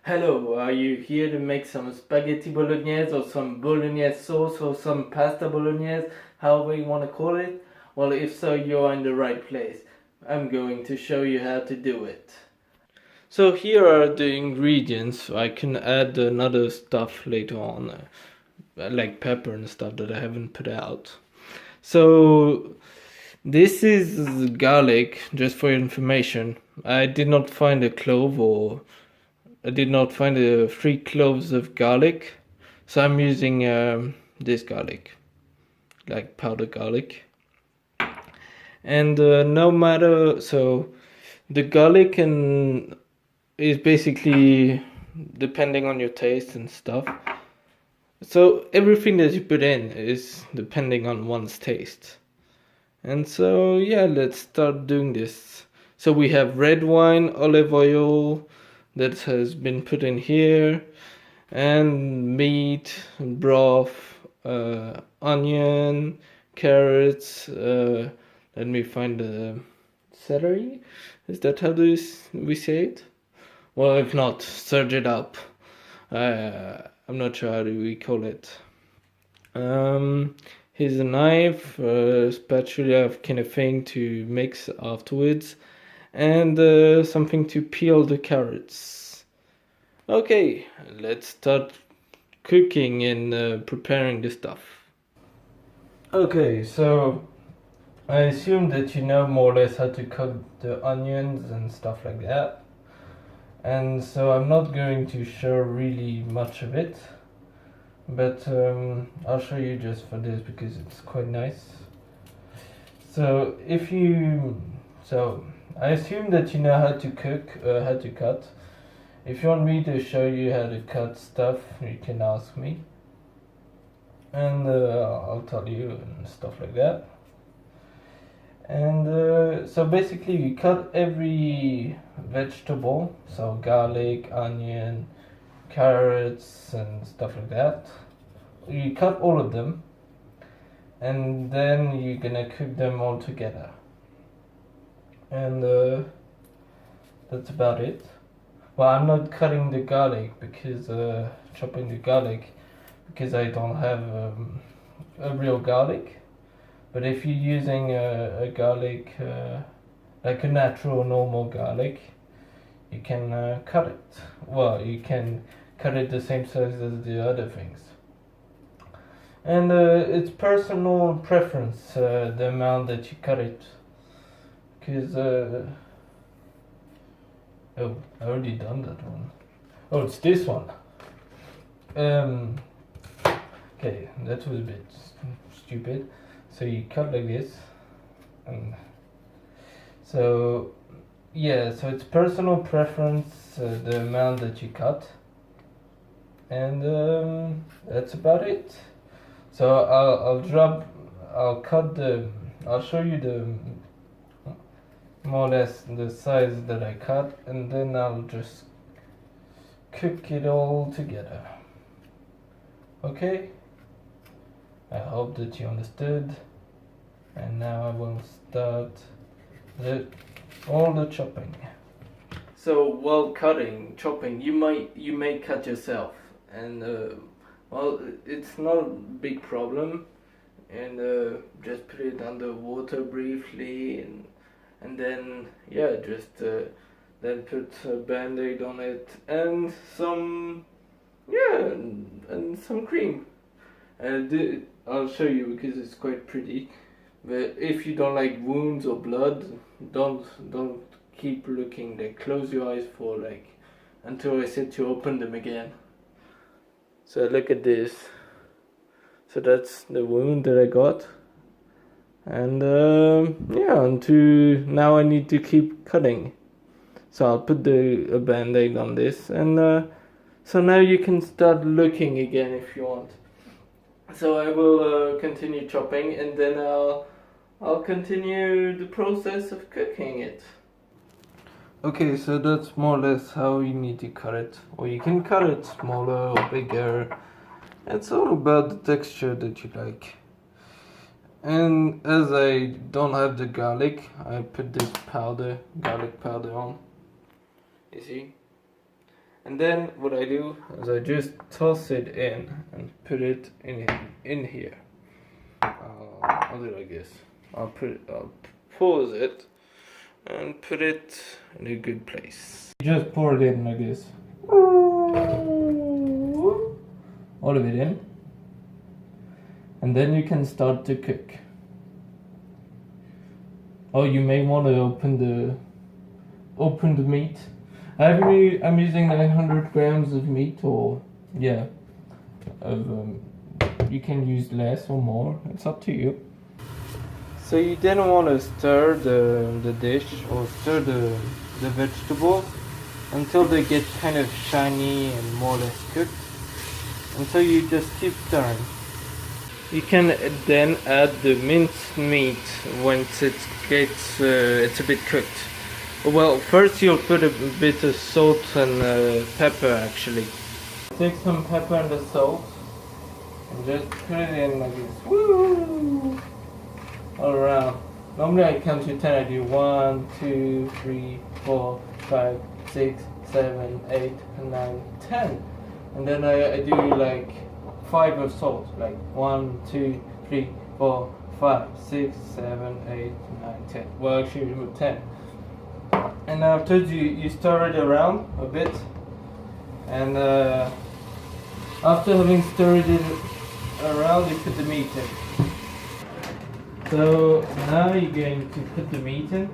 Hello, are you here to make some spaghetti bolognese or some bolognese sauce or some pasta bolognese, however you want to call it? Well, if so, you're in the right place. I'm going to show you how to do it. So here are the ingredients. I can add another stuff later on, like pepper and stuff that I haven't put out. So this is garlic, just for your information. I did not find a clove or I did not find the 3 cloves of garlic, so I'm using this garlic, like powdered garlic. And no matter, so the garlic is basically depending on your taste and stuff. So everything that you put in is depending on one's taste. And so yeah, let's start doing this. So we have red wine, olive oil that has been put in here, and meat, broth, onion, carrots, let me find the celery. Is that how we say it? Well, if not, search it up. I'm not sure how do we call it. Here's a knife, spatula kind of thing to mix afterwards, and something to peel the carrots. Okay, let's start cooking and preparing the stuff. Okay, so I assume that you know more or less how to cut the onions and stuff like that. And so I'm not going to show really much of it, but I'll show you just for this because it's quite nice. So I assume that you know how to cook, how to cut. If you want me to show you how to cut stuff, you can ask me. And I'll tell you and stuff like that. And so basically you cut every vegetable, so garlic, onion, carrots and stuff like that. You cut all of them, and then you're gonna cook them all together. And that's about it. Well, I'm not cutting the garlic because chopping the garlic because I don't have a real garlic. But if you're using a garlic, like a natural normal garlic, you can cut it. Well, you can cut it the same size as the other things. And it's personal preference, the amount that you cut it. Because, oh, I already done that one. Oh, it's this one. Okay, that was a bit stupid. So you cut like this, and so yeah, so it's personal preference, the amount that you cut, and that's about it. So I'll show you the more or less the size that I cut, and then I'll just cook it all together. Okay? I hope that you understood. And now I will start all the chopping. So while chopping, you may cut yourself, and well, it's not a big problem. And just put it under water briefly, and then yeah, just then put a band-aid on it and some and some cream. And I'll show you because it's quite pretty. But if you don't like wounds or blood, don't keep looking. Like, close your eyes for until I said to open them again. So look at this. So that's the wound that I got. And now I need to keep cutting. So I'll put a band-aid on this, and so now you can start looking again if you want. So I will continue chopping, and then I'll continue the process of cooking it. Okay, so that's more or less how you need to cut it. Or you can cut it smaller or bigger. It's all about the texture that you like. And as I don't have the garlic, I put this garlic powder on. You see? And then what I do is I just toss it in and put it in here. I'll do it like this. I'll pause it and put it in a good place. Just pour it in like this. All of it in. And then you can start to cook. Oh, you may want to open the meat. I'm using 900 grams of meat, or yeah, you can use less or more. It's up to you. So you then want to stir the dish or stir the vegetables until they get kind of shiny and more or less cooked. Until you just keep stirring. You can then add the minced meat once it gets it's a bit cooked. Well, first you'll put a bit of salt and pepper actually. Take some pepper and the salt and just put it in like this. Woo! All around. Normally I count to 10. I do 1, 2, 3, 4, 5, 6, 7, 8, 9, 10. And then I do like 5 of salt. Like 1, 2, 3, 4, 5, 6, 7, 8, 9, 10. Well, actually 10. And after you stir it around a bit, and after having stirred it around, you put the meat in. So now you're going to put the meat in,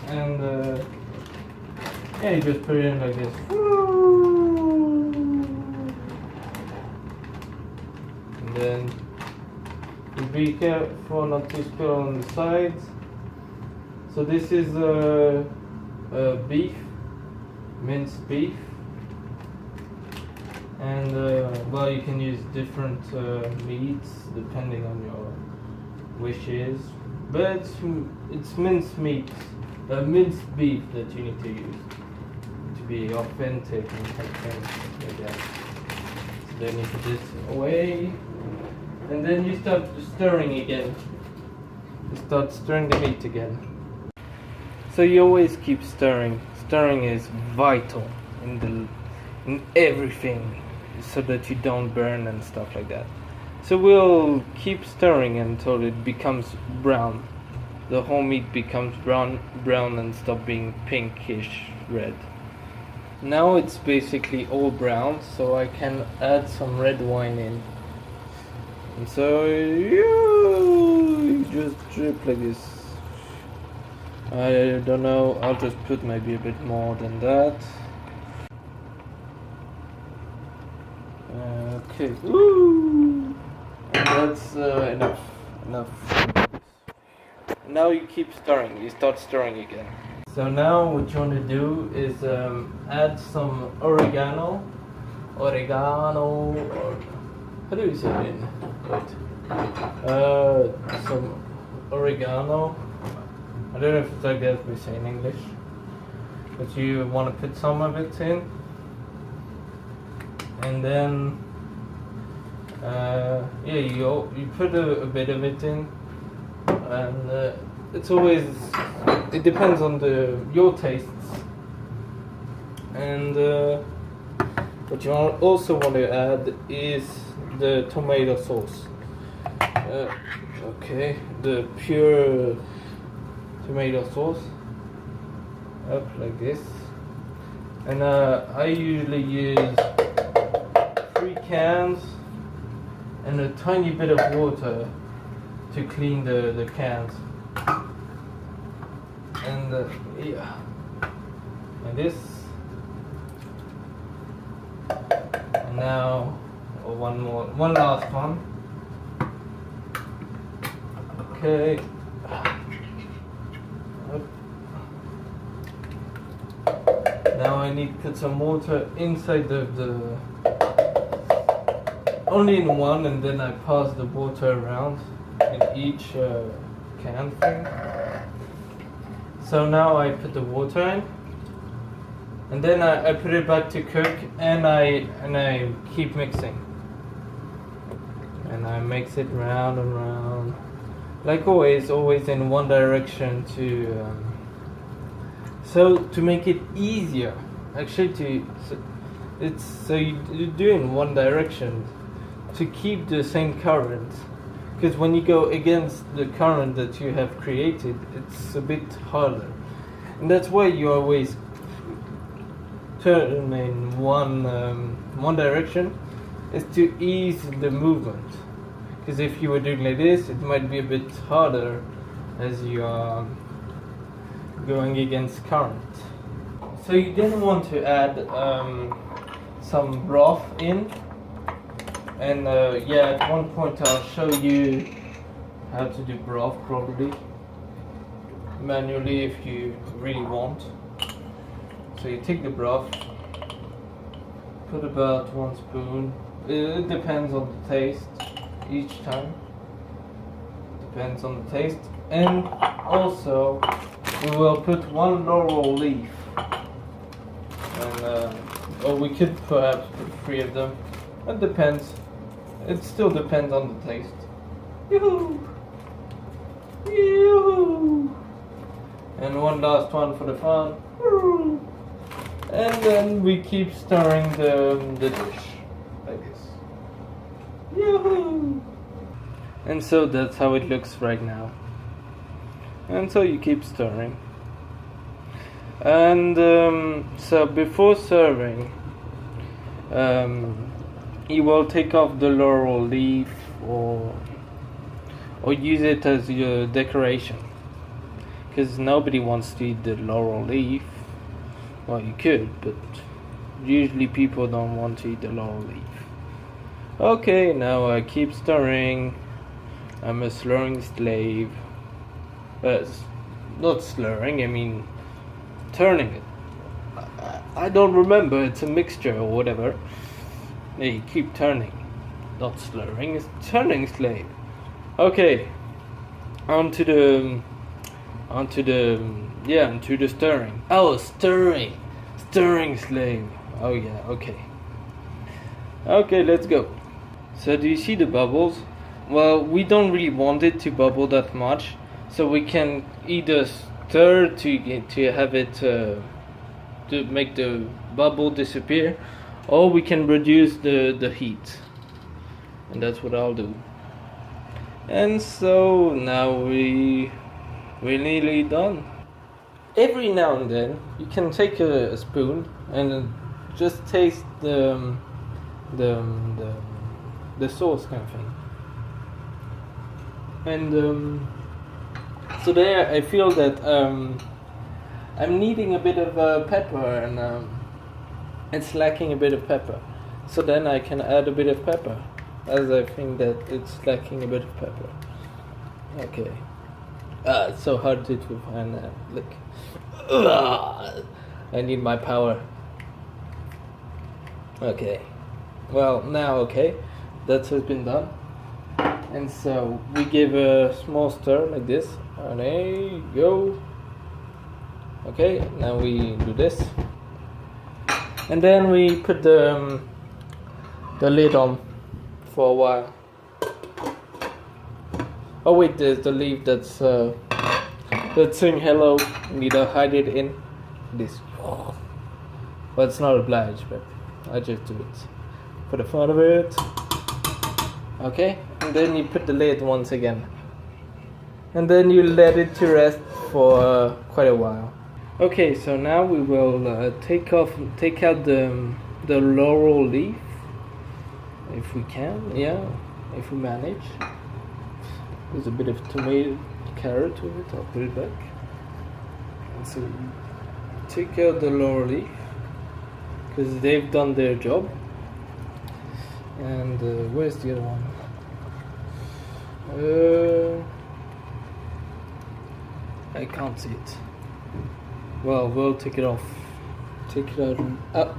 and yeah, you just put it in like this. And then you be careful not to spill on the sides. So this is beef, minced beef, and well, you can use different meats depending on your wishes, but it's minced meat, minced beef that you need to use to be authentic and like that. So then you put this away, and then you start stirring again. You start stirring the meat again. So you always keep stirring. Stirring is vital in everything, so that you don't burn and stuff like that. So we'll keep stirring until it becomes brown. The whole meat becomes brown and stop being pinkish red. Now it's basically all brown, so I can add some red wine in. And so you just drip like this. I don't know, I'll just put maybe a bit more than that. Okay, woo! And that's enough. Now you keep stirring, you start stirring again. So now what you want to do is add some oregano, or how do you say it in? Wait. Some oregano. I don't know if it's like that we say in English, but you want to put some of it in, and then yeah, you put a bit of it in, and it's always, it depends on your tastes, and what you also want to add is the tomato sauce. Okay, the pure tomato sauce, up like this, and I usually use 3 cans and a tiny bit of water to clean the cans, and yeah, like this. And now one last one. Okay. Now I need to put some water inside the only in one, and then I pass the water around in each can thing. So now I put the water in, and then I put it back to cook, and I keep mixing, and I mix it round and round, like always in one direction to. So to make it easier, actually you do in one direction to keep the same current, because when you go against the current that you have created, it's a bit harder, and that's why you always turn in one direction, is to ease the movement. Because if you were doing like this, it might be a bit harder as you are going against current. So you then want to add some broth in, and at one point I'll show you how to do broth properly, manually if you really want. So you take the broth, put about 1 spoon, it depends on the taste each time, depends on the taste, and also we will put 1 laurel leaf, and or we could perhaps put 3 of them, it depends, it still depends on the taste. Yoo-hoo! Yoo-hoo! And 1 last one for the fun. Woo! And then we keep stirring the dish like this. Yoo-hoo! And so that's how it looks right now. And so you keep stirring. And so before serving, you will take off the laurel leaf or use it as your decoration. Because nobody wants to eat the laurel leaf. Well, you could, but usually people don't want to eat the laurel leaf. Okay, now I keep stirring. I'm a slurring slave. Not slurring, I mean turning it. I don't remember, it's a mixture or whatever. Yeah, you keep turning. Not slurring, it's turning slave. Okay, onto the stirring. Oh, stirring slave. Oh yeah, okay. Okay, let's go. So do you see the bubbles? Well, we don't really want it to bubble that much, so we can either stir to have it to make the bubble disappear, or we can reduce the heat, and that's what I'll do. And so now we're nearly done. Every now and then you can take a spoon and just taste the sauce kind of thing. And today I feel that I'm needing a bit of pepper, and it's lacking a bit of pepper. So then I can add a bit of pepper, as I think that it's lacking a bit of pepper. Okay. It's so hard to find that. Look. I need my power. Okay. Well, now, okay. That has been done. And so we give a small stir like this. And there you go. Okay, now we do this. And then we put the lid on for a while. Oh wait, there's the leaf that's saying hello. You need to hide it in this. Well, it's not obliged, but I just do it for the fun of it. Okay, and then you put the lid once again, and then you let it to rest for quite a while. Okay, so now we will take out the laurel leaf, if we can. Yeah, if we manage. There's a bit of tomato, carrot to it. I'll put it back. And so you take out the laurel leaf, because they've done their job. And where's the other one? I can't see it. Well, we'll take it off. Take it out.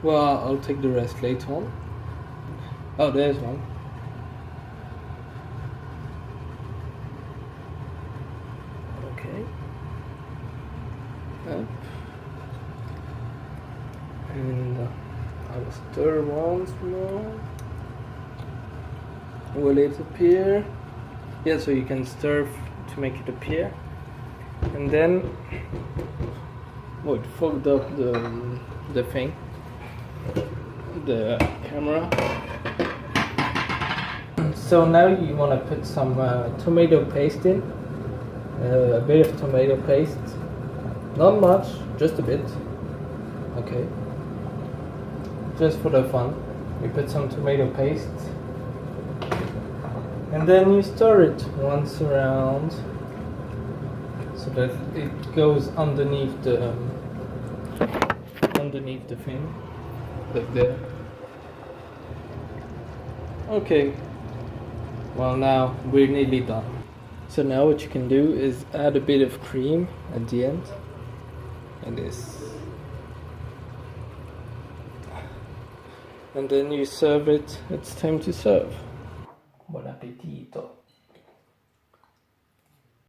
Well, I'll take the rest later on. Oh, there's one. Okay. Up. And I'll stir once more. Will it appear? Yeah, so you can stir to make it appear. And then Oh, it fogged up the thing, the camera. So now you want to put some tomato paste in, a bit of tomato paste, not much, just a bit, okay, just for the fun. You put some tomato paste, and then you stir it once around, so that it goes underneath the thing, like there. Okay. Well, now we're nearly done. So now what you can do is add a bit of cream at the end, like this, and then you serve it. It's time to serve. Buon appetito.